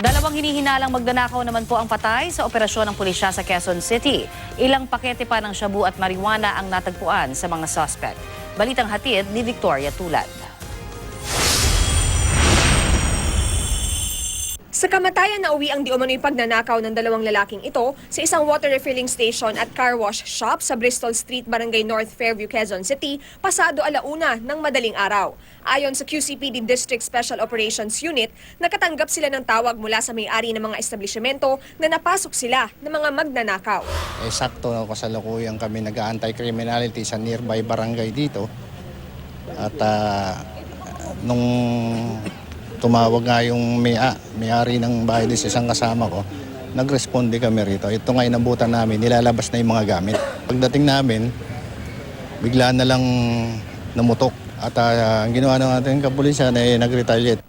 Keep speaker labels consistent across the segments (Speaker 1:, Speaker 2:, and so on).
Speaker 1: Dalawang hinihinalang magnanakaw naman po ang patay sa operasyon ng pulisya sa Quezon City. Ilang pakete pa ng shabu at marijuana ang natagpuan sa mga suspect. Balitang hatid ni Victoria Tulad.
Speaker 2: Sa kamatayan na uwi ang di umano'y pagnanakaw ng dalawang lalaking ito sa isang water refilling station at car wash shop sa Bristol Street, Barangay North Fairview, Quezon City, pasado 1:00 ng madaling araw. Ayon sa QCPD District Special Operations Unit, nakatanggap sila ng tawag mula sa may-ari ng mga establishmento na napasok sila ng mga magnanakaw.
Speaker 3: Sakto kasalukuyan kami nag-anti-criminality sa nearby barangay dito. At nung tumawag nga yung may-ari ng bahay din sa isang kasama ko, nag-responde kami rito. Ito nga inabutan namin, nilalabas na yung mga gamit. Pagdating namin, bigla na lang namutok. At ang ginawa ng ating kapulisan ay nag-retaliate.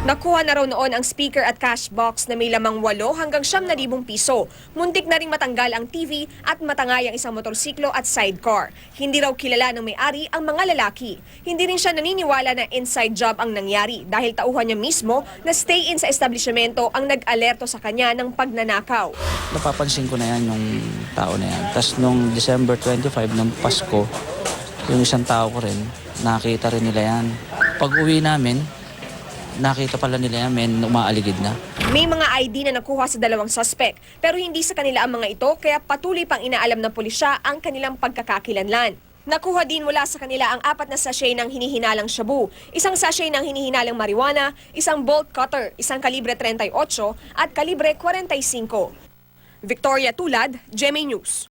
Speaker 2: Nakuha na raw noon ang speaker at cash box na may lamang 8 hanggang 9,000 piso. Muntik na ring matanggal ang TV at matangay ang isang motorsiklo at sidecar. Hindi raw kilala ng may-ari ang mga lalaki. Hindi rin siya naniniwala na inside job ang nangyari dahil tauhan niya mismo na stay-in sa establishmento ang nag-alerto sa kanya ng pagnanakaw.
Speaker 4: Napapansin ko na yan yung tao na yan. Tapos nung December 25 ng Pasko, yung isang tao ko rin, nakita rin nila yan. Pag uwi namin, nakita pala nila yan, umaaligid na.
Speaker 2: May mga ID na nakuha sa dalawang suspect, pero hindi sa kanila ang mga ito, kaya patuloy pang inaalam ng pulisya ang kanilang pagkakakilanlan. Nakuha din mula sa kanila ang 4 na sachet ng hinihinalang shabu, isang sachet ng hinihinalang marijuana, isang bolt cutter, isang kalibre 38 at kalibre 45. Victoria Tulad, GMA News.